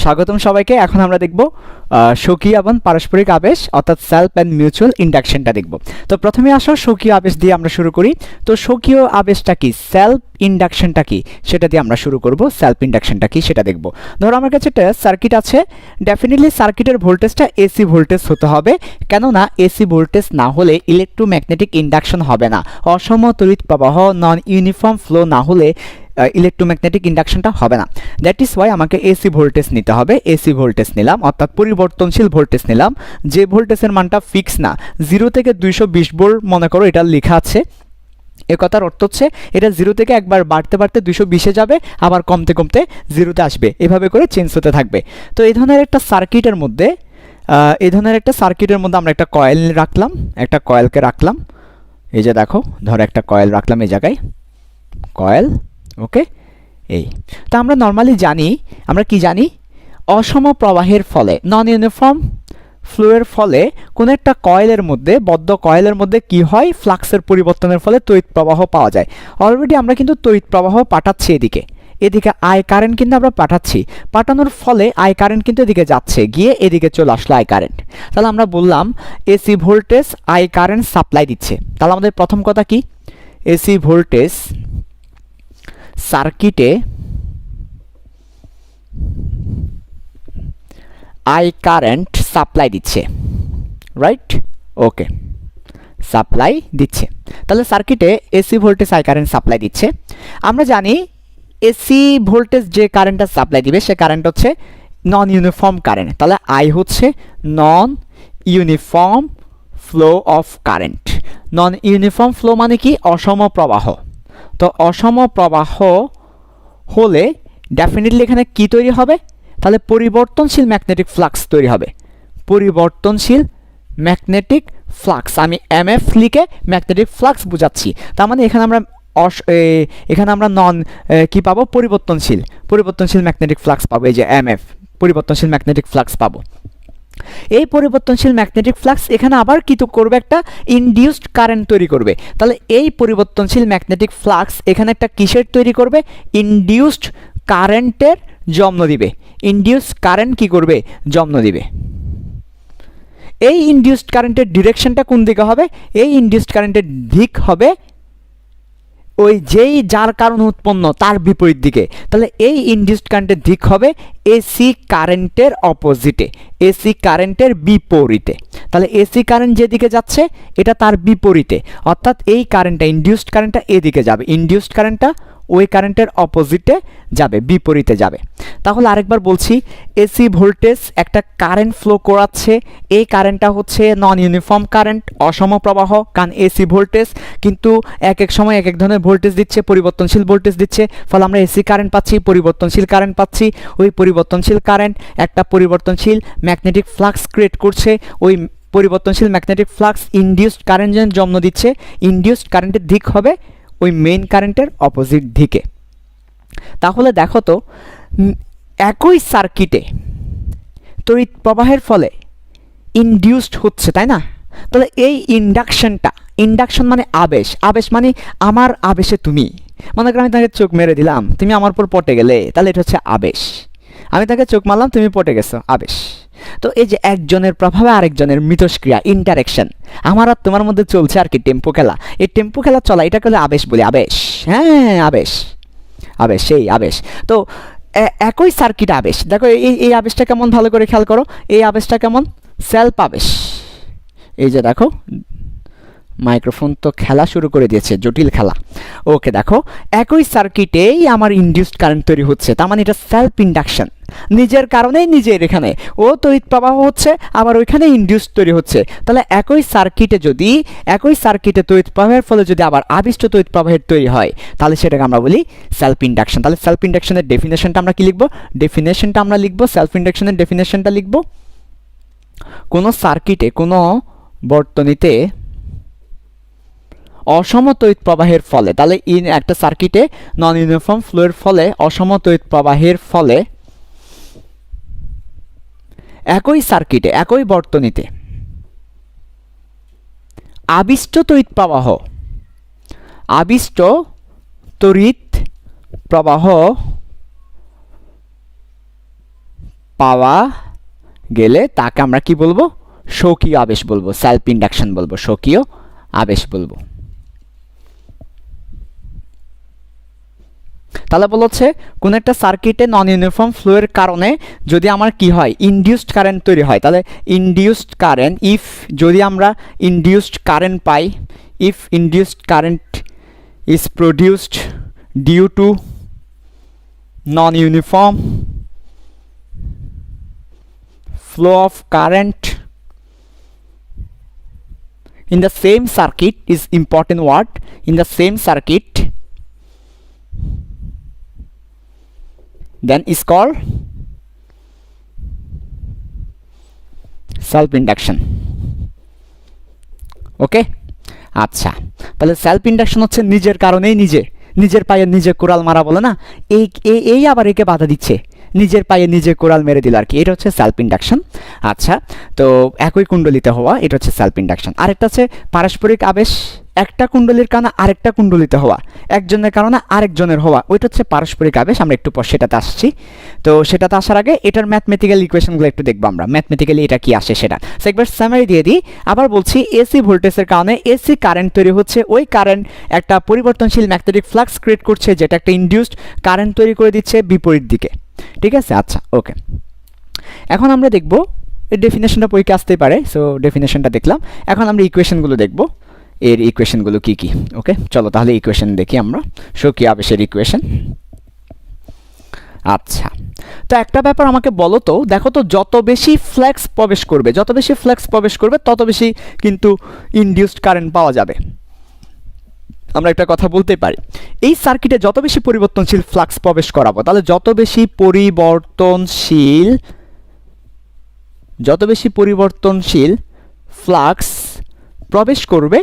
স্বাগতম সবাইকে। এখন আমরা দেখব স্বকীয় এবং পারস্পরিক আবেশ অর্থাৎ সেলফ অ্যান্ড মিউচুয়াল ইন্ডাকশনটা দেখব। তো প্রথমে আসো স্বকীয় আবেশ দিয়ে আমরা শুরু করি। তো স্বকীয় আবেশটা কি, সেলফ ইন্ডাকশনটা কি সেটা দিয়ে আমরা শুরু করব। সেলফ ইন্ডাকশনটা কি সেটা দেখব। ধরো আমার কাছে একটা সার্কিট আছে, ডেফিনেটলি সার্কিটের ভোল্টেজটা এসি ভোল্টেজ হতে হবে, কেননা এসি ভোল্টেজ না হলে ইলেকট্রোম্যাগনেটিক ইন্ডাকশন হবে না। অসম তড়িৎ প্রবাহ নন ইউনিফর্ম ফ্লো না হলে ইলেকট্রোম্যাগনেটিক ইন্ডাকশনটা হবে না। দ্যাট ইজ ওয়াই আমাকে এসি ভোল্টেজ নিতে হবে। এসি ভোল্টেজ নিলাম অর্থাৎ পরিবর্তনশীল ভোল্টেজ নিলাম, যে ভোল্টেজের মানটা ফিক্স না। 0 থেকে 220 ভোল্ট মনে করো এটা লেখা আছে। এ কথার অর্থ হচ্ছে এটা 0 থেকে একবার বাড়তে বাড়তে 220-এ যাবে, আবার কমতে কমতে 0-তে আসবে, এভাবে করে চেঞ্জ হতে থাকবে। তো এই ধরনের একটা সার্কিটের মধ্যে আমরা একটা কয়েল রাখলাম, একটা কয়েলকে রাখলাম। এই যে দেখো, ধরো একটা কয়েল রাখলাম এই জায়গায়, কয়েল। ওকে, এই তো আমরা নর্মালি জানি, আমরা কি জানি, অসম প্রবাহের ফলে নন ইউনিফর্ম ফ্লোয়ের ফলে কোন একটা কয়েলের মধ্যে, বদ্ধ কয়েলের মধ্যে কি হয়, ফ্লাক্সের পরিবর্তনের ফলে তড়িৎ প্রবাহ পাওয়া যায়। অলরেডি আমরা কিন্তু তড়িৎ প্রবাহ পাঠাচ্ছি এদিকে আই কারেন্ট কিন্তু আমরা পাঠানোর ফলে আই কারেন্ট কিন্তু এদিকে যাচ্ছে, গিয়ে এদিকে চলে আসলো আই কারেন্ট। তাহলে আমরা বললাম AC voltage I current supply দিচ্ছে। তাহলে আমাদের প্রথম কথা কি, এসি ভোল্টেজ সার্কিটে আই কারেন্ট সাপ্লাই দিচ্ছে, রাইট? ওকে, সাপ্লাই দিচ্ছে। তাহলে সার্কিটে AC voltage I current supply দিচ্ছে। আমরা জানি এসি ভোল্টেজ যে কারেন্টটা সাপ্লাই দিবে সে কারেন্ট হচ্ছে নন ইউনিফর্ম কারেন্ট। তাহলে আই হচ্ছে non uniform flow of current. Non uniform flow মানে কি, অসম প্রবাহ। তো অসম প্রবাহ হলে ডেফিনেটলি এখানে কি তৈরি হবে, তাহলে পরিবর্তনশীল ম্যাগনেটিক ফ্লাক্স তৈরি হবে। পরিবর্তনশীল ম্যাগনেটিক ফ্লাক্স, আমি এমএফ লিখে ম্যাগনেটিক ফ্লাক্স বোঝাচ্ছি। তার মানে এখানে আমরা কি পাবো, পরিবর্তনশীল ম্যাগনেটিক ফ্লাক্স পাবো। এই যে এমএফ, পরিবর্তনশীল ম্যাগনেটিক ফ্লাক্স পাবো। এই পরিবর্তনশীল ম্যাগনেটিক ফ্লাক্স এখানে আবার কি তো করবে, একটা ইনডিউসড কারেন্ট তৈরি করবে। তাহলে এই পরিবর্তনশীল ম্যাগনেটিক ফ্লাক্স এখানে একটা কিসের তৈরি করবে, ইনডিউসড কারেন্টের জন্ম দিবে। ইনডিউসড কারেন্ট কি করবে, জন্ম দিবে। এই ইনডিউসড কারেন্টের ডিরেকশনটা কোন দিকে হবে, এই ইনডিউসড কারেন্টের দিক হবে ওই যার কারণ উৎপন্ন তার বিপরীত দিকে। তাহলে এই ইনডিউসড কারেন্টের দিক হবে এসি কারেন্টের অপোজিটে, এসি কারেন্টের বিপরীতে। তাহলে এসি কারেন্ট যেদিকে যাচ্ছে এটা তার বিপরীতে, অর্থাৎ এই কারেন্টটা, ইনডিউসড কারেন্টটা এদিকে যাবে, ইনডিউসড কারেন্টটা ওই কারেন্টের অপোজিটে যাবে, বিপরীতে যাবে। তাহলে আরেকবার বলছি, এসি ভোল্টেজ একটা কারেন্ট ফ্লো করাচ্ছে, এই কারেন্টটা হচ্ছে নন ইউনিফর্ম কারেন্ট, অসম প্রবাহ, কারণ এসি ভোল্টেজ কিন্তু এক এক সময় এক এক ধরনের ভোল্টেজ দিচ্ছে, পরিবর্তনশীল ভোল্টেজ দিচ্ছে। ফলে আমরা এসি কারেন্ট পাচ্ছি, পরিবর্তনশীল কারেন্ট পাচ্ছি। ওই পরিবর্তনশীল কারেন্ট একটা পরিবর্তনশীল ম্যাগনেটিক ফ্লাক্স ক্রিয়েট করছে, ওই পরিবর্তনশীল ম্যাগনেটিক ফ্লাক্স ইনডিউসড কারেন্ট জন্ম দিচ্ছে। ইনডিউসড কারেন্টের দিক হবে ওই মেইন কারেন্টের অপোজিট দিকে। তাহলে দেখো তো, একই সার্কিটে তড়িৎ প্রবাহের ফলে ইনডিউসড হচ্ছে, তাই না? তাহলে এই ইন্ডাকশন মানে আবেশ, আবেশ মানে আমার আবেশে তুমি। মনে করো আমি তাকে চোখ মেরে দিলাম, তুমি আমার উপর পটে গেলে, তাহলে এটা হচ্ছে আবেশ। আমি তাকে চোখ মারলাম, তুমি পটে গেছো, আবেশ। তো এই যে একজনের প্রভাবে আরেকজনের মিথস্ক্রিয়া, ইন্টারেকশন, আমার আর তোমার মধ্যে চলছে আর কি টেম্পো খেলা। এই টেম্পো খেলা চলা, এটা করলে আবেশ বলি, আবেশ। হ্যাঁ, আবেশ, আবেশ, সেই আবেশ। তো একই সার্কিট আবেশ, দেখো এই আবেশটা কেমন, ভালো করে খেয়াল করো। এই আবেশটা কেমন, সেলফ আবেশ। এই যে দেখো, মাইক্রোফোন তো খেলা শুরু করে দিয়েছে, জটিল খেলা। ওকে, দেখো একই সার্কিটেই আমার ইনডিউসড কারেন্ট তৈরি হচ্ছে, তার মানে এটা সেলফ ইন্ডাকশন। নিজের কারণেই নিজের এখানে ও তড়িৎ প্রবাহ হচ্ছে, আবার ওইখানে ইনডিউসড তৈরি হচ্ছে। তাহলে একই সার্কিটে তড়িৎ প্রবাহের ফলে যদি আবার আবিষ্ট তড়িৎ প্রবাহের তৈরি হয়, তাহলে সেটাকে আমরা বলি সেলফ ইন্ডাকশন। তাহলে সেলফ ইন্ডাকশনের ডেফিনেশনটা আমরা কি লিখবো, সেলফ ইন্ডাকশনের ডেফিনেশনটা লিখবো, কোনো সার্কিটে, কোনো বর্তনীতে অসম তড়িৎ প্রবাহের ফলে, তাহলে একটা সার্কিটে নন ইউনিফর্ম ফ্লোয়ের ফলে, অসম তড়িৎ প্রবাহের ফলে একই সার্কিটে, একই বর্তনীতে আবিষ্ট তড়িৎ প্রবাহ পাওয়া গেলে তাকে আমরা কি বলবো? স্বকীয় আবেশ বলবো, সেলফ ইন্ডাকশন বলবো, স্বকীয় আবেশ বলবো। তাহলে বলছে কোন একটা সার্কিটে নন ইউনিফর্ম ফ্লো এর কারণে যদি আমার কি হয়, ইনডিউসড কারেন্ট তৈরি হয়, তাহলে ইনডিউসড কারেন্ট, ইফ যদি আমরা ইনডিউসড কারেন্ট পাই, if induced current is produced due to non uniform flow of current in the same circuit is important word, in the same circuit, then is called self induction. ওকে, আচ্ছা, তাহলে self induction হচ্ছে নিজের কারণেই নিজের পায়ে নিজে coral মারা বলে না, এই আবার একে বাধা দিচ্ছে, নিজের পায়ে নিজে কোরাল মেরে দিল আর কি, এটা হচ্ছে সেলফ ইন্ডাকশন। আচ্ছা, তো একই কুণ্ডলিতে হওয়া, এটা হচ্ছে সেলফ ইন্ডাকশন। আরেকটা হচ্ছে পারস্পরিক আবেশ, একটা কুণ্ডলীর কারণে আরেকটা কুণ্ডলিতে হওয়া, একজনের কারণে আরেকজনের হওয়া, ওইটা হচ্ছে পারস্পরিক আবেশ। আমরা একটু পর সেটাতে আসছি। তো সেটাতে আসার আগে এটার ম্যাথমেটিক্যাল ইকুয়েশনগুলো একটু দেখবো আমরা, ম্যাথমেটিক্যালি এটা কি আসে সেটা। সো একবার সামারি দিয়ে দিই। আবার বলছি, এসি ভোল্টেজের কারণে এসি কারেন্ট তৈরি হচ্ছে, ওই কারেন্ট একটা পরিবর্তনশীল ম্যাগনেটিক ফ্লাক্স ক্রিয়েট করছে, যেটা একটা ইনডিউসড কারেন্ট তৈরি করে দিচ্ছে বিপরীত দিকে। ঠিক আছে, আচ্ছা, ওকে। এখন আমরা দেখব, এর ডেফিনেশনটা পরীক্ষা আসতেই পারে, সো ডেফিনেশনটা দেখলাম। এখন আমরা ইকুয়েশনগুলো দেখব, এর ইকুয়েশনগুলো কি কি। ওকে, চলো তাহলে ইকুয়েশন দেখি আমরা, স্বকীয় আবেশের ইকুয়েশন। আচ্ছা, তো একটা ব্যাপার আমাকে বলো তো, দেখো তো, যত বেশি ফ্লাক্স প্রবেশ করবে তত বেশি কিন্তু ইনডিউসড কারেন্ট পাওয়া যাবে। আমরা একটা কথা বলতে পারি, এই সার্কিটে যত বেশি পরিবর্তনশীল ফ্লাক্স প্রবেশ করাবো, তাহলে যত বেশি পরিবর্তনশীল ফ্লাক্স প্রবেশ করবে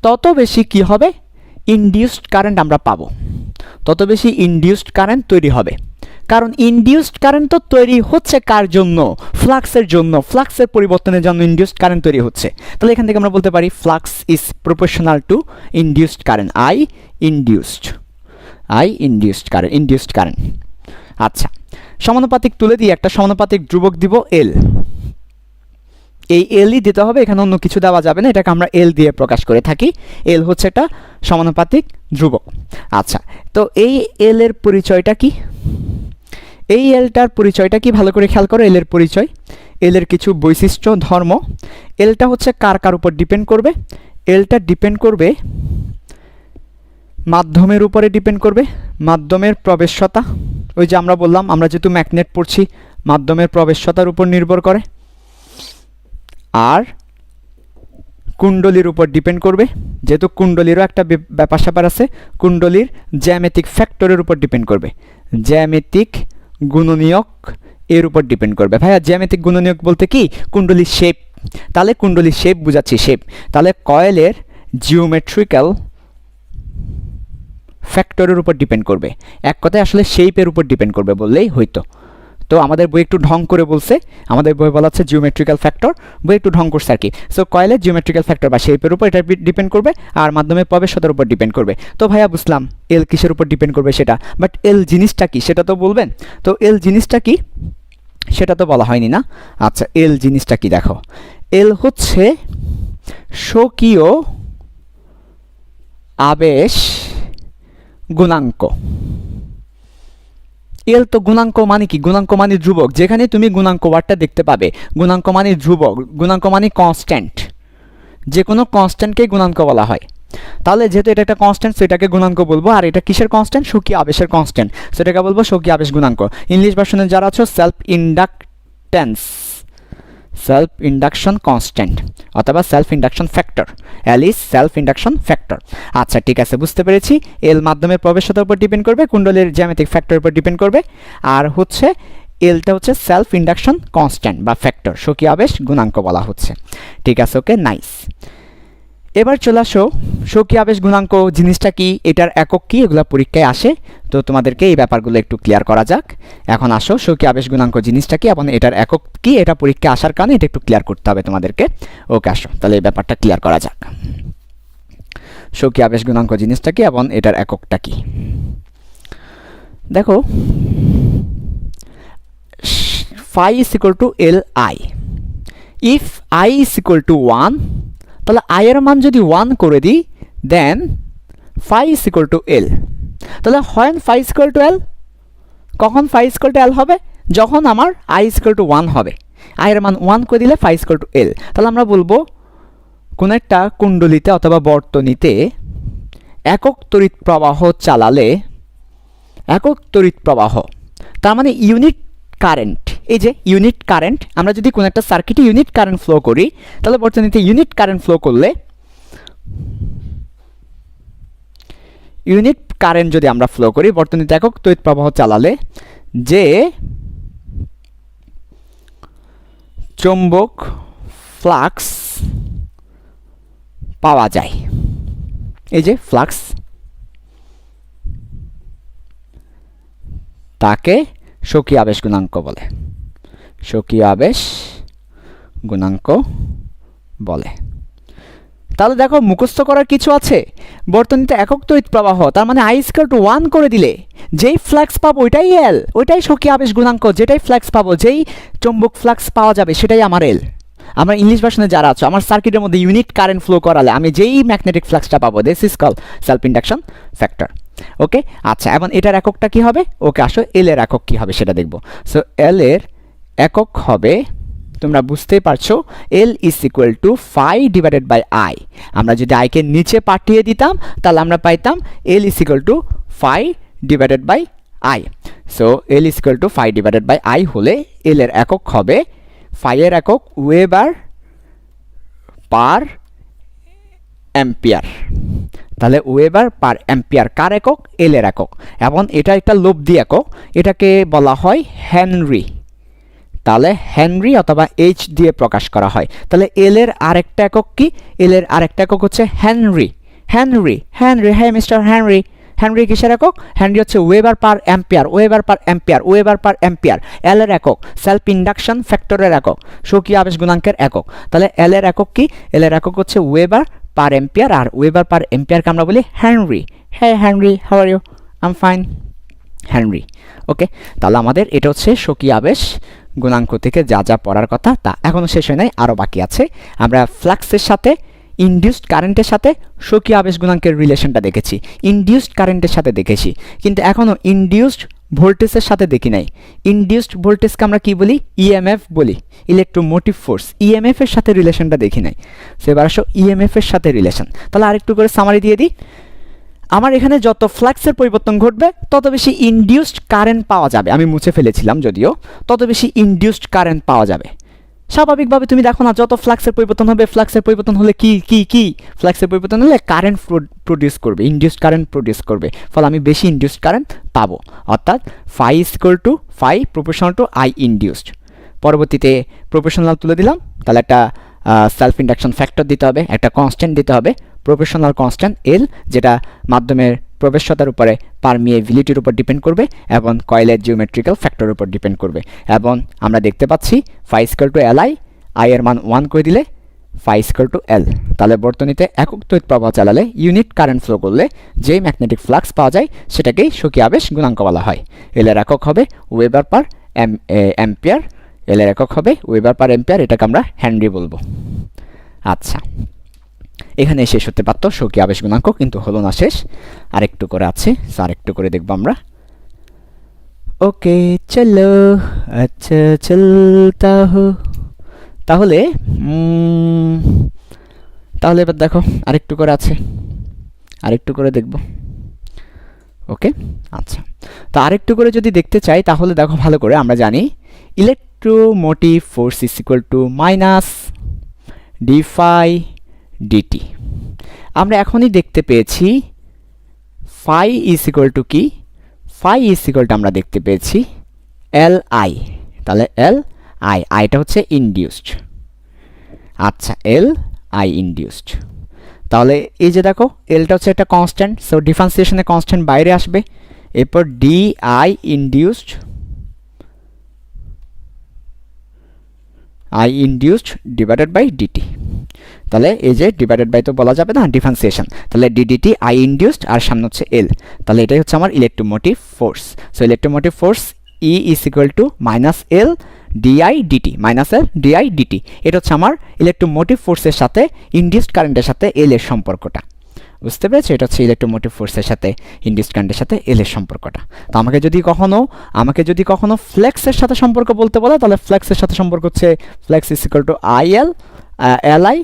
তত বেশি কি হবে, ইনডিউসড কারেন্ট আমরা পাবো, তত বেশি ইনডিউসড কারেন্ট তৈরি হবে। কারণ ইনডিউসড কারেন্ট তো তৈরি হচ্ছে কার জন্য? ফ্লাক্সের জন্য, ফ্লাক্সের পরিবর্তনের জন্য ইনডিউসড কারেন্ট তৈরি হচ্ছে। তাহলে এখান থেকে আমরা বলতে পারি flux is proportional to induced current, I induced current. আচ্ছা, সমানুপাতিক তুলে দিয়ে একটা সমানুপাতিক ধ্রুবক দিব এল, এই এলই দিতে হবে, এখানে অন্য কিছু দেওয়া যাবে না, এটাকে আমরা এল দিয়ে প্রকাশ করে থাকি। এল হচ্ছে একটা সমানুপাতিক ধ্রুবক। আচ্ছা, তো এই এল এর পরিচয়টা কি? এই এলটার পরিচয়টা কি ভালো করে খেয়াল করো। এলের পরিচয়, এলের কিছু বৈশিষ্ট্য, ধর্ম। এলটা হচ্ছে কার উপর ডিপেন্ড করবে? এলটা ডিপেন্ড করবে মাধ্যমের উপরে, ডিপেন্ড করবে মাধ্যমের প্রবেশ্যতা। ওই যে আমরা বললাম, আমরা যেহেতু ম্যাগনেট পড়ছি, মাধ্যমের প্রবেশ্যতার উপর নির্ভর করে। আর কুণ্ডলীর উপর ডিপেন্ড করবে, যেহেতু কুণ্ডলীরও একটা ব্যাপার স্যাপার আছে, কুণ্ডলীর জ্যামিতিক ফ্যাক্টরের উপর ডিপেন্ড করবে, জ্যামিতিক গুণনীয়ক এর উপর ডিপেন্ড করবে। ভাইয়া জ্যামিতিক গুণনীয়ক বলতে কি? কুণ্ডলীর শেপ। তাহলে কুণ্ডলীর শেপ বুঝাচ্ছি, শেপ। তাহলে কয়েলের জিওমেট্রিক্যাল ফ্যাক্টরের উপর ডিপেন্ড করবে, এক কথায় আসলে শেপের উপর ডিপেন্ড করবে বললেই হইতো। তো আমাদের বই একটু ঢং করে বলছে, আমাদের বই বলা হচ্ছে জিওমেট্রিক্যাল ফ্যাক্টর, বই একটু ঢং করছে আর কি। সো কয়েলের জিওমেট্রিক্যাল ফ্যাক্টর বা শেপের উপর এটা ডিপেন্ড করবে, আর মাধ্যমে প্রবেশ্যতার উপর ডিপেন্ড করবে। তো ভাইয়া বুঝলাম এল কিসের উপর ডিপেন্ড করবে সেটা, বাট এল জিনিসটা কি সেটা তো বলবেন। তো এল জিনিসটা কি সেটা তো বলা হয়নি না। আচ্ছা, এল জিনিসটা কি দেখো, এল হচ্ছে স্বকীয় আবেশ গুণাঙ্ক। এল তো গুণাঙ্ক মানে কি? গুণাঙ্ক মানে ধ্রুবক, যেখানে তুমি গুণাঙ্ক ওয়ার্ডটা দেখতে পাবে। গুণাঙ্ক মানে ধ্রুবক, গুণাঙ্ক মানে কনস্ট্যান্ট, যে কোনো কনস্ট্যান্টকেই গুণাঙ্ক বলা হয়। তাহলে যেহেতু এটা একটা কনস্ট্যান্ট, সেটাকে গুণাঙ্ক বলবো। আর এটা কিসের কনস্ট্যান্ট? স্বকীয় আবেশের কনস্ট্যান্ট, সেটাকে বলবো স্বকীয় আবেশ গুণাঙ্ক। ইংলিশ ভার্সনে যারা আছো, সেলফ ইন্ডাকশন কনস্ট্যান্ট অথবা self induction factor, L is self induction factor. আচ্ছা, ঠিক আছে, বুঝতে পেরেছি। এল মাধ্যমের প্রবেশ্যতার উপর ডিপেন্ড করবে, কুণ্ডলীর জ্যামিতিক ফ্যাক্টরের উপর ডিপেন্ড করবে, আর হচ্ছে এলটা হচ্ছে সেলফ ইন্ডাকশন কনস্ট্যান্ট বা ফ্যাক্টর, স্বকীয় আবেশ গুণাঙ্ক বলা হচ্ছে। ঠিক আছে, ওকে, নাইস। এবার চলে আসো, স্বকীয় আবেশ গুণাঙ্ক জিনিসটা কি, এটার একক কি, এগুলো পরীক্ষায় আসে। তো তোমাদেরকে এই ব্যাপারগুলো একটু ক্লিয়ার করা যাক। এখন আসো, স্বকীয় আবেশ গুণাঙ্ক জিনিসটা কি এবং এটার একক কি, এটা পরীক্ষায় আসার কারণে এটা একটু ক্লিয়ার করতে হবে তোমাদেরকে। ওকে, আসো তাহলে এই ব্যাপারটা ক্লিয়ার করা যাক। স্বকীয় আবেশ গুণাঙ্ক জিনিসটা কি এবং এটার এককটা কি। দেখো, phi is equal to li. if I is equal to 1, তাহলে I এর মান যদি 1 করে দিই, then phi is equal to L. তাহলে when phi is equal to L, কখন phi is equal to L হবে? যখন আমার I is equal to 1 হবে। I এর মান 1 করে দিলে phi is equal to L। তাহলে আমরা বলবো কোন একটা কুণ্ডলিতে অথবা বর্তনীতে একক তড়িৎ প্রবাহ চালালে, একক তড়িৎ প্রবাহ তার মানে ইউনিট কারেন্ট, এই যে ইউনিট কারেন্ট, আমরা যদি কোনো একটা সার্কিটে ইউনিট কারেন্ট ফ্লো করি, তাহলে বর্তনীতে ইউনিট কারেন্ট ফ্লো করলে, ইউনিট কারেন্ট যদি আমরা ফ্লো করি বর্তনীতে একক তড়িৎ প্রবাহ চালালে যে চৌম্বক ফ্লাক্স পাওয়া যায়, এই যে ফ্লাক্স, তাকে স্বকীয় আবেশ গুণাঙ্ক বলে, স্বকীয় আবেশ গুণাঙ্ক বলে। তাহলে দেখো মুখস্থ করার কিছু আছে। বর্তনীতে একক তড়িৎ প্রবাহ তার মানে I ইকুয়াল টু 1 করে দিলে যেই ফ্লাক্স পাবো ওইটাই L, ওইটাই স্বকীয় আবেশ গুণাঙ্ক। যেটাই ফ্লাক্স পাবো, যেই চৌম্বক ফ্লাক্স পাওয়া যাবে সেটাই আমার L। আমরা ইংলিশ ভার্সনে যারা আছো, আমার সার্কিটের মধ্যে ইউনিট কারেন্ট ফ্লো করালে আমি যেই ম্যাগনেটিক ফ্লাক্সটা পাবো, this is call self induction factor. Okay, আচ্ছা, এবং এটার এককটা কি হবে? ওকে, আসো এল এর একক কি হবে সেটা দেখব। সো এল এর একক হবে, তোমরা বুঝতেই পারছো, L is equal to phi divided by I. আমরা যদি আইকে নিচে পাঠিয়ে দিতাম তাহলে আমরা পাইতাম L is equal to phi divided by I. So L is equal to phi divided by I হলে এল এর একক হবে, ফাই এর একক ওয়েবার পার অ্যাম্পিয়ার। তাহলে ওয়েবার পার অ্যাম্পিয়ার কার একক? এল এর একক। এবং এটা একটা লব্ধি একক, এটাকে বলা হয় হেনরি। তাহলে হেনরি অথবা এইচ দিয়ে প্রকাশ করা হয়। তাহলে এল এর আরেকটা একক কি? এল এর আরেকটা একক হচ্ছে হেনরি। হেনরি, হেনরি, হ্যাঁ মিস্টার হেনরি। হেনরি কিসের একক? হেনরি হচ্ছে weber per ampere, weber per ampere, weber per ampere. L এর একক সেলফ ইন্ডাকশন ফ্যাক্টরের একক, স্বকীয় আবেশ গুণাঙ্কের একক। তাহলে এল এর একক কি? এল এর একক হচ্ছে ওয়েবার পার এম্পিয়ার, আর ওয়েবার পার এম্পিয়ারকে আমরা বলি হেনরি। হ্যাঁ Henry, how are you? I am fine, Henry. Okay, তাহলে আমাদের এটা হচ্ছে স্বকীয় আবেশ গুণাঙ্ক থেকে যা যা পড়ার কথা তা এখনও শেষ হয় নাই, আরও বাকি আছে। আমরা ফ্লাক্সের সাথে ইনডিউসড কারেন্টের সাথে স্বকীয় আবেশ গুণাঙ্কের রিলেশনটা দেখেছি, ইনডিউসড কারেন্টের সাথে দেখেছি, কিন্তু এখনও ইনডিউসড ভোল্টেজের সাথে দেখি নাই। ইনডিউসড ভোল্টেজকে আমরা কি বলি? ইএমএফ বলি, ইলেকট্রোমোটিভ ফোর্স। ইএমএফ এর সাথে রিলেশনটা দেখি নাই। সো এবার আসো ইএমএফ এর সাথে রিলেশন। তাহলে আরেকটু করে সামারি দিয়ে দিই। আমার এখানে যত ফ্লাক্সের পরিবর্তন ঘটবে তত বেশি ইনডিউসড কারেন্ট পাওয়া যাবে। আমি মুছে ফেলেছিলাম যদিও, তত বেশি ইনডিউসড কারেন্ট পাওয়া যাবে। স্বাভাবিকভাবে তুমি দেখো না, যত ফ্লাক্সের পরিবর্তন হবে, ফ্লাক্সের পরিবর্তন হলে কি কি কি ফ্লাক্সের পরিবর্তন হলে কারেন্ট প্রডিউস করবে, ইনডিউসড কারেন্ট প্রডিউস করবে, ফলে আমি বেশি ইনডিউসড কারেন্ট পাবো। অর্থাৎ phi is equal to phi proportional to I induced. পরবর্তীতে প্রপোর্শনাল তুলে দিলাম, তাহলে একটা সেলফ ইন্ডাকশন ফ্যাক্টর দিতে হবে, একটা কনস্ট্যান্ট দিতে হবে, প্রপোর্শনাল কনস্ট্যান্ট এল, যেটা মাধ্যমের প্রবেশ্যতার উপরে পারমিয়েবিলিটির উপর ডিপেন্ড করবে এবং কয়েলের জিওমেট্রিক্যাল ফ্যাক্টরের উপর ডিপেন্ড করবে। এবং আমরা দেখতে পাচ্ছি phi equal to L I, I এর মান 1 করে দিলে ফাই ইকুয়াল টু এল। তাহলে বর্তনীতে একক তড়িৎ প্রবাহ চালালে, ইউনিট কারেন্ট ফ্লো করলে যেই ম্যাগনেটিক ফ্লাক্স পাওয়া যায় সেটাকেই স্বকীয় আবেশ গুণাঙ্ক বলা হয়। এল এর একক হবে ওয়েবার পার অ্যাম্পিয়ার, এল এর একক হবে ওয়েবার পার অ্যাম্পিয়ার, এটাকে আমরা হেনরি বলবো। আচ্ছা, এখানে শেষ হতে পারতো স্বকীয় আবেশ গুণাঙ্ক, কিন্তু হলো না শেষ, আরেকটু করে আছে। আরেকটু করে দেখবো আমরা। ওকে চলো, আচ্ছা চলতা হো। তাহলে এবার দেখো আরেকটু করে আছে, আরেকটু করে দেখব। ওকে, আচ্ছা, তো আরেকটু করে যদি দেখতে চাই তাহলে দেখো ভালো করে, আমরা জানি electromotive force is equal to minus d phi d t. আমরা এখনই দেখতে পেয়েছি ফাই ইজ ইকুয়াল টু কি? ফাই ইজ ইকুয়াল টু আমরা দেখতে পেয়েছি এল আই। তাহলে এল আই, আইটা হচ্ছে ইনডিউসড। আচ্ছা, এল আই ইনডিউসড। তাহলে এই যে দেখো এলটা হচ্ছে একটা কনস্ট্যান্ট, সো ডিফারেন্সিয়েশনে কনস্ট্যান্ট বাইরে আসবে। এরপর d I induced, I induced divided by d t. তাহলে এই যে ডিভাইডেড বাই তো বলা যাবে না, ডিফারেন্সিয়েশন। তাহলে ডিডিটি আই ইনডিউসড আর সামনে হচ্ছে এল। তাহলে এটাই হচ্ছে আমার electromotive force. So electromotive force E is equal to minus L DI d t minus L DI d t, এটা হচ্ছে আমার ইলেকট্রোমোটিভ ফোর্সের সাথে ইনডিউসড কারেন্টের সাথে এল এর সম্পর্কটা। বুঝতে পেরেছো? এটা হচ্ছে ইলেকট্রোমোটিভ ফোর্সের সাথে ইনডিউসড কারেন্টের সাথে এল এর সম্পর্কটা। তো আমাকে যদি কখনো ফ্লেক্সের সাথে সম্পর্ক বলতে বলে, তাহলে ফ্লেক্সের সাথে সম্পর্ক হচ্ছে flux is equal to IL LI,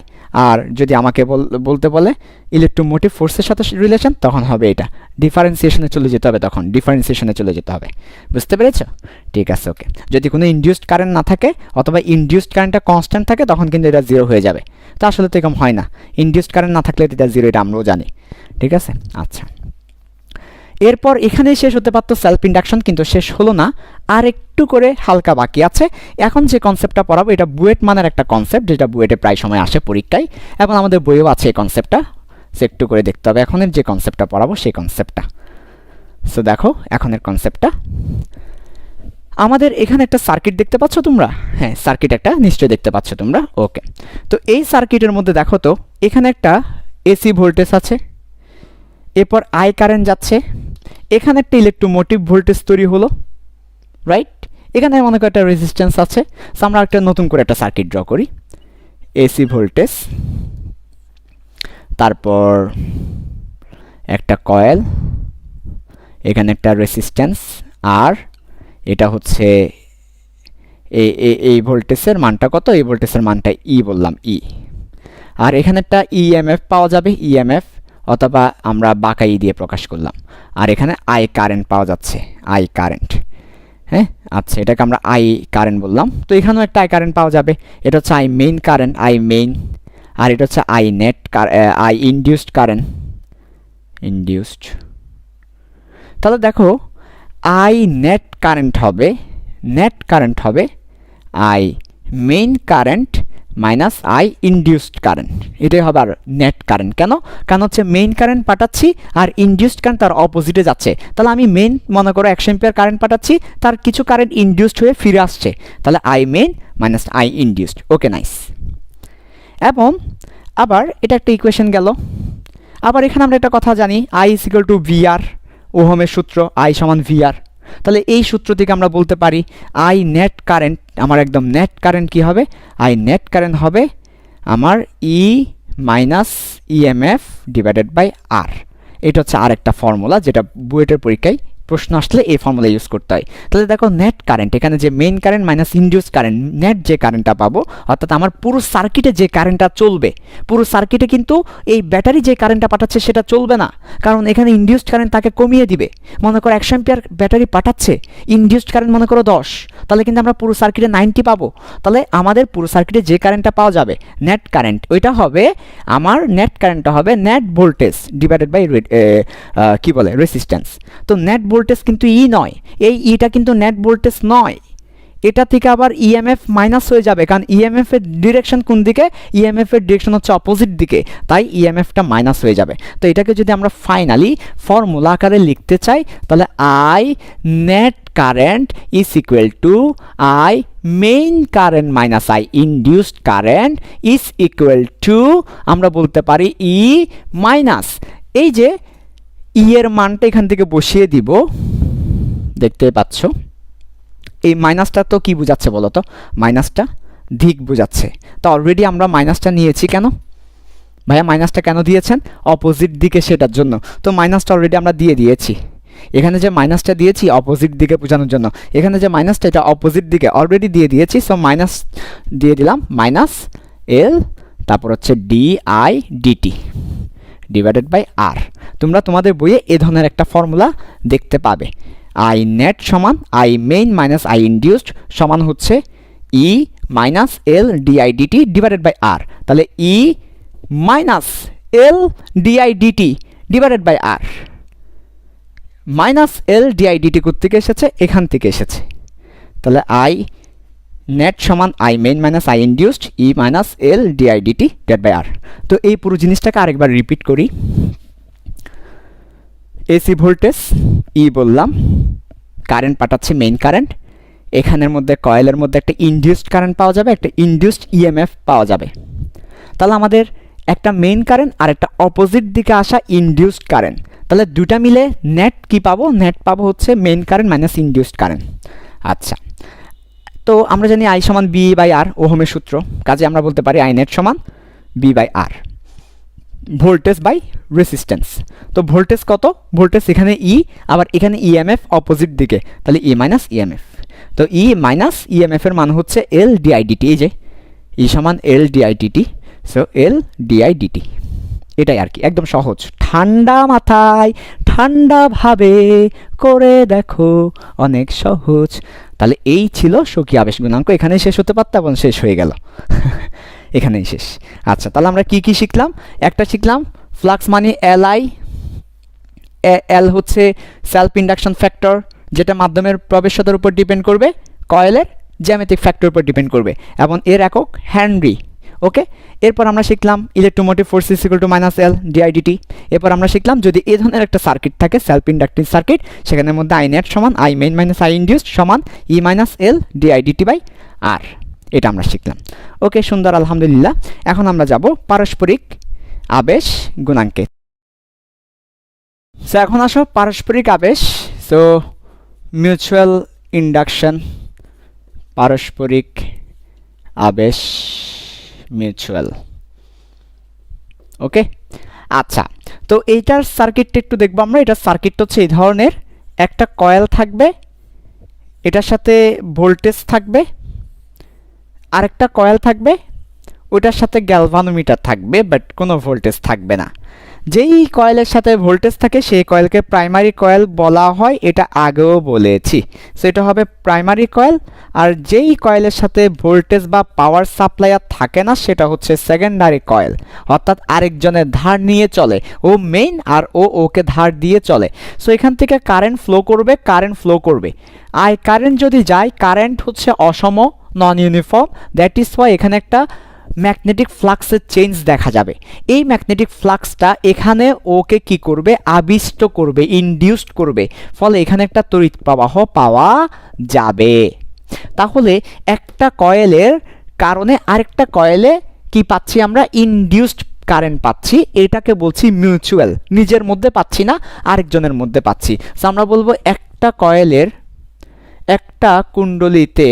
আর যদি আমাকে বলতে বলে ইলেকট্রোমোটিভ ফোর্সের সাথে রিলেশন, তখন হবে এটা ডিফারেন্সিয়েশনে চলে যেতে হবে, তখন ডিফারেন্সিয়েশনে চলে যেতে হবে। বুঝতে পেরেছ? ঠিক আছে, ওকে। যদি কোনো ইনডিউসড কারেন্ট না থাকে অথবা ইনডিউসড কারেন্টটা কনস্ট্যান্ট থাকে, তখন কিন্তু এটা জিরো হয়ে যাবে। তো আসলে তো এরকম হয় না, ইনডিউসড কারেন্ট না থাকলে এটা জিরো, এটা আমরাও জানি। ঠিক আছে, আচ্ছা। এরপর এখানেই শেষ হতে পারতো সেলফ ইন্ডাকশন, কিন্তু শেষ হলো না, আর একটু করে হালকা বাকি আছে। এখন যে কনসেপ্টটা পড়াবো এটা বুয়েট মানের একটা কনসেপ্ট, যেটা বুয়েটে প্রায় সময় আসে পরীক্ষায়, এবং আমাদের বইয়েও আছে এই কনসেপ্টটা। সো একটু করে দেখতে হবে এখনের যে কনসেপ্টটা পড়াবো সেই কনসেপ্টটা। সো দেখো এখনের কনসেপ্টটা, আমাদের এখানে একটা সার্কিট দেখতে পাচ্ছ তোমরা? হ্যাঁ, সার্কিট একটা নিশ্চয়ই দেখতে পাচ্ছ তোমরা, ওকে। তো এই সার্কিটের মধ্যে দেখো তো, এখানে একটা এসি ভোল্টেজ আছে, এরপর আই কারেন্ট যাচ্ছে, এখানে একটা ইলেকট্রোমোটিভ ভোল্টেজ তৈরি হলো, রাইট? এখানে মনে করি একটা রেজিস্ট্যান্স আছে। সো আমরা একটা নতুন করে একটা সার্কিট ড্র করি। এসি ভোল্টেজ, তারপর একটা কয়েল, এখানে একটা রেজিস্ট্যান্স আর, এটা হচ্ছে এই ভোল্টেজের মানটা কত? এই ভোল্টেজের মানটা ই বললাম, ই। আর এখানে একটা ইএমএফ পাওয়া যাবে, ইএমএফ, অথবা আমরা বাঁকা ই দিয়ে প্রকাশ করলাম। আর এখানে আই কারেন্ট পাওয়া যাচ্ছে, আই কারেন্ট। হ্যাঁ, আচ্ছা, এটাকে আমরা আই কারেন্ট বললাম। তো এখানেও একটা আই কারেন্ট পাওয়া যাবে, এটা হচ্ছে I main current, I main. আর এটা হচ্ছে I net, I induced current, induced. তাহলে দেখো আই নেট কারেন্ট হবে I main current minus I induced current, এটাই হবে আর নেট কারেন্ট। কেন হচ্ছে মেইন কারেন্ট পাঠাচ্ছি আর ইনডিউসড কারেন্ট তার অপোজিটে যাচ্ছে। তাহলে আমি মেইন মনে করো 100 অ্যাম্পিয়ার কারেন্ট পাঠাচ্ছি, তার কিছু কারেন্ট ইনডিউসড হয়ে ফিরে আসছে, তাহলে I main minus I induced. Okay, nice. এবং আবার এটা একটা ইকুয়েশন গেল। আবার এখানে আমরা একটা কথা জানি, I is equal two VR, ওহমের সূত্র, আই সমান ভিআর। তাহলে এই সূত্র থেকে আমরা বলতে পারি আই নেট কারেন্ট, আমার একদম নেট কারেন্ট কি হবে? আই নেট কারেন্ট হবে আমার ই মাইনাস ইএমএফ ডিভাইডেড বাই আর। এটা হচ্ছে আর একটা ফর্মুলা, যেটা বুয়েটের পরীক্ষায় প্রশ্ন আসলে এই ফর্মুলা ইউজ করতে হয়। তাহলে দেখো নেট কারেন্ট, এখানে যে main current minus induce current, net যে কারেন্টটা পাবো, অর্থাৎ আমার পুরো সার্কিটে যে কারেন্টটা চলবে, পুরো সার্কিটে কিন্তু এই ব্যাটারি যে কারেন্টটা পাঠাচ্ছে সেটা চলবে না, কারণ এখানে ইনডিউসড কারেন্ট তাকে কমিয়ে দিবে। মনে করো 100 অ্যাম্পিয়ার ব্যাটারি পাঠাচ্ছে, ইনডিউসড কারেন্ট মনে করো 10, তাহলে কিন্তু আমরা পুরো সার্কিটে 90 পাবো। তাহলে আমাদের পুরো সার্কিটে যে কারেন্টটা পাওয়া যাবে নেট কারেন্ট, ওইটা হবে আমার নেট কারেন্টটা হবে নেট ভোল্টেজ ডিভাইডেড বাই কি বলে রেজিস্ট্যান্স। তো নেট ভোল্টেজ কিন্তু ই নয়, এই ইটা কিন্তু নেট ভোল্টেজ নয়, এটা থেকে আবার ইএমএফ মাইনাস হয়ে যাবে, কারণ ইএমএফ এর ডিরেকশন কোন দিকে? ইএমএফ এর ডিরেকশন হচ্ছে অপোজিট দিকে, তাই ইএমএফটা মাইনাস হয়ে যাবে। তো এটাকে যদি আমরা ফাইনালি ফর্মুলা আকারে লিখতে চাই, তাহলে I net current is equal two I main current minus I induced current is equal to, আমরা বলতে পারি ই মাইনাস, এই যে ই এর মানটা এখান থেকে বসিয়ে দিব, দেখতে পাচ্ছ এই মাইনাসটা তো কি বোঝাচ্ছে বলো তো? মাইনাসটা দিক বোঝাচ্ছে। তো অলরেডি আমরা মাইনাসটা নিয়েছি কেন ভাইয়া? মাইনাসটা কেন দিয়েছেন? অপোজিট দিকে, সেটার জন্য। তো মাইনাসটা অলরেডি আমরা দিয়ে দিয়েছি, এখানে যে মাইনাসটা দিয়েছি অপোজিট দিকে বোঝানোর জন্য, এখানে যে মাইনাসটা এটা অপোজিট দিকে অলরেডি দিয়ে দিয়েছি। সো মাইনাস দিয়ে দিলাম, মাইনাস এল, তারপর হচ্ছে DI DT divided by R. তোমরা তোমাদের বইয়ে এ ধরনের একটা ফর্মুলা দেখতে পাবে, আই নেট সমান I main minus I induced সমান হচ্ছে E minus L DI DT divided by R. তাহলে E minus L DI DT divided by R, minus L DI DT কোত্থেকে এসেছে? এখান থেকে এসেছে। তাহলে আই নেট সমান I main minus I induced E minus L DI DT divide by আর। তো এই পুরো জিনিসটাকে আরেকবার রিপিট করি। এসি ভোল্টেজ ই বললাম, কারেন্ট পাঠাচ্ছে মেইন কারেন্ট, এখানের মধ্যে কয়েলের মধ্যে একটা ইনডিউসড কারেন্ট পাওয়া যাবে, একটা ইনডিউসড ইএমএফ পাওয়া যাবে। তাহলে আমাদের একটা মেইন কারেন্ট আর একটা অপোজিট দিকে আসা ইনডিউসড কারেন্ট, তাহলে দুটা মিলে নেট কি পাবো? নেট পাবো হচ্ছে main current minus induced current. আচ্ছা, তো আমরা জানি আই সমান বি বাই আর, ওহমের সূত্র, কাজে আমরা বলতে পারি আই নেট সমান V by R, voltage by resistance. তো ভোল্টেজ কত? ভোল্টেজ এখানে ই, আবার এখানে ইএমএফ অপোজিট দিকে, তাহলে ই মাইনাস ইএমএফ। তো ই মাইনাস ইএমএফ এর মান হচ্ছে এল ডিআইডিটি, এই যে ই সমান এল ডিআইডিটি, সো এল ডিআইডিটি। এটাই আর কি, একদম সহজ, ঠান্ডা মাথায় ঠান্ডাভাবে করে দেখো, অনেক সহজ। তাহলে এই ছিল স্বকীয় আবেশ গুণাঙ্ক, এখানেই শেষ হতে পারত এবং শেষ হয়ে গেল এখানেই শেষ। আচ্ছা, তাহলে আমরা কি কি শিখলাম? একটা শিখলাম ফ্লাক্স মানে এলআই, এল হচ্ছে সেলফ ইন্ডাকশন ফ্যাক্টর, যেটা মাধ্যমের প্রবেশ্যতার উপর ডিপেন্ড করবে, কয়েলের জ্যামিতিক ফ্যাক্টর উপর ডিপেন্ড করবে, এবং এর একক হেনরি। ওকে, এরপর আমরা শিখলাম electromotive force is equal to minus L DIDT. এরপর আমরা শিখলাম যদি এই ধরনের একটা সার্কিট থাকে, সেলফ ইন্ডাকটিভ সার্কিট, সেখানের মধ্যে আই নেট সমান I main minus I induced সমান ই মাইনাস এল ডিআইডিটি বাই আর, এটা আমরা শিখলাম। ওকে, সুন্দর, আলহামদুলিল্লাহ। এখন আমরা যাব পারস্পরিক আবেশ গুণাঙ্কে। সো এখন আসো পারস্পরিক আবেশ। সো মিউচুয়াল ইন্ডাকশন, পারস্পরিক আবেশ, মিউচুয়াল। ওকে, আচ্ছা, তো এইটার সার্কিটটা একটু দেখবো আমরা। এটার সার্কিটটা হচ্ছে এই ধরনের, একটা কয়েল থাকবে, এটার সাথে ভোল্টেজ থাকবে, আরেকটা কয়েল থাকবে, ওটার সাথে গ্যালভানোমিটার থাকবে, বাট কোনো ভোল্টেজ থাকবে না। যেই কয়েলের সাথে ভোল্টেজ থাকে সেই কয়েলকে প্রাইমারি কয়েল বলা হয়, এটা আগেও বলেছি। সো এটা হবে প্রাইমারি কয়েল, আর যেই কয়েলের সাথে ভোল্টেজ বা পাওয়ার সাপ্লাইয়ার থাকে না সেটা হচ্ছে সেকেন্ডারি কয়েল, অর্থাৎ আরেকজনের ধার নিয়ে চলে, ও মেইন আর ও ওকে ধার দিয়ে চলে। সো এখান থেকে কারেন্ট ফ্লো করবে, আর কারেন্ট যদি যায়, কারেন্ট হচ্ছে অসম, নন ইউনিফর্ম, দ্যাট ইজ ওয়াই এখানে একটা ম্যাগনেটিক ফ্লাক্সের চেঞ্জ দেখা যাবে। এই ম্যাগনেটিক ফ্লাক্সটা এখানে ওকে কি করবে? আবিষ্ট করবে, ইনডিউসড করবে, ফলে এখানে একটা তড়িৎ প্রবাহ পাওয়া যাবে। তাহলে একটা কয়েলের কারণে আরেকটা কয়েলে কি পাচ্ছি আমরা? ইনডিউসড কারেন্ট পাচ্ছি, এটাকে বলছি মিউচুয়াল। নিজের মধ্যে পাচ্ছি না, আরেকজনের মধ্যে পাচ্ছি। সো আমরা বলবো একটা কয়েলের একটা কুণ্ডলীতে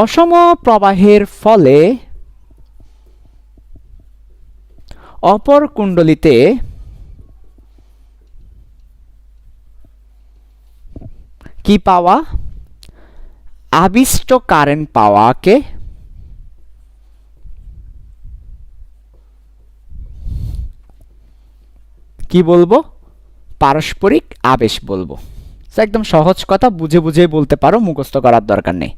অসম প্রবাহের ফলে অপর কুণ্ডলীতে কি পাওয়া? আবিষ্ট কারেন্ট পাওয়াকে কি বলবো? পারস্পরিক আবেশ বলবো। একদম সহজ কথা, বুঝে বুঝে বলতে পারো, মুখস্থ করার দরকার নেই।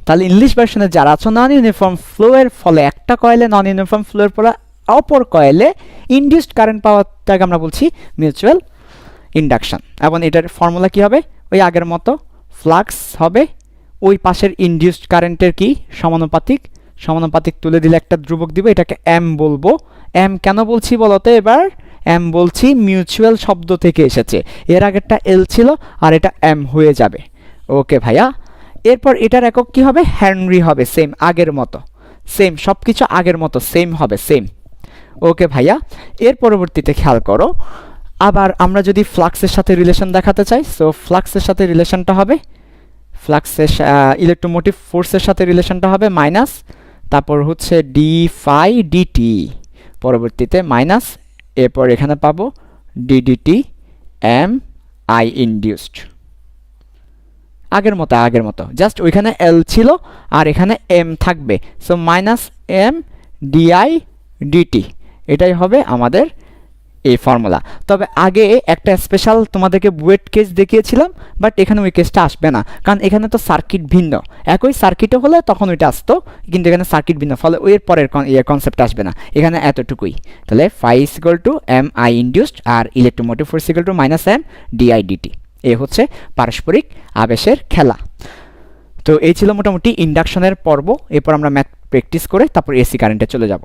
তাহলে ইংলিশ ভার্সনে যারা আছো, নন ইউনিফর্ম ফ্লো এর ফলে একটা কয়েলে, নন ইউনিফর্ম ফ্লো এর ফলে অপর কয়েলে ইনডিউসড কারেন্ট পাওয়াটাকে আমরা বলছি মিউচুয়াল ইন্ডাকশন। এবং এটার ফর্মুলা কি হবে? ওই আগের মতো, ফ্লাক্স হবে ওই পাশের ইনডিউসড কারেন্টের কি সমানুপাতিক তুলে দিলে একটা ধ্রুবক দিব, এটাকে এম বলবো। এম কেন বলছি বলতো এবার? এম বলছি মিউচুয়াল শব্দ থেকে এসেছে, এর আগেরটা এল ছিল আর এটা এম হয়ে যাবে। ওকে ভাইয়া, এরপর এটার একক কি হবে? হেনরি হবে, সেম আগের মতো, সেম সবকিছু আগের মতো সেম হবে, সেম। ওকে ভাইয়া, এর পরবর্তীতে খেয়াল করো, আবার আমরা যদি ফ্লাক্সের সাথে রিলেশন দেখাতে চাই, সো ফ্লাক্সের সাথে রিলেশনটা হবে, ফ্লাক্সের ইলেকট্রোমোটিভ ফোর্সের সাথে রিলেশনটা হবে মাইনাস, তারপর হচ্ছে ডি ফাই ডিটি, পরবর্তীতে মাইনাস, এরপর এখানে পাবো ডিডিটি এম আই ইনডিউসড। আগের মতো জাস্ট ওইখানে এল ছিল আর এখানে এম থাকবে, so minus M DI d t, এটাই হবে আমাদের এই ফর্মুলা। তবে আগে একটা স্পেশাল তোমাদেরকে বুয়েট কেস দেখিয়েছিলাম, বাট এখানে ওই কেসটা আসবে না, কারণ এখানে তো সার্কিট ভিন্ন। একই সার্কিটে হলে তখন ওইটা আসতো, কিন্তু এখানে সার্কিট ভিন্ন, ফলে ওই পরের কনসেপ্ট আসবে না, এখানে এতটুকুই। তাহলে phi is equal to M I induced আর electromotive force equal to minus M DI DT. এ হচ্ছে পারস্পরিক আবেশের খেলা। তো এই ছিল মোটামুটি ইন্ডাকশনের পর্ব। এরপর আমরা ম্যাথ প্র্যাকটিস করে তারপর এসি কারেন্টে চলে যাব।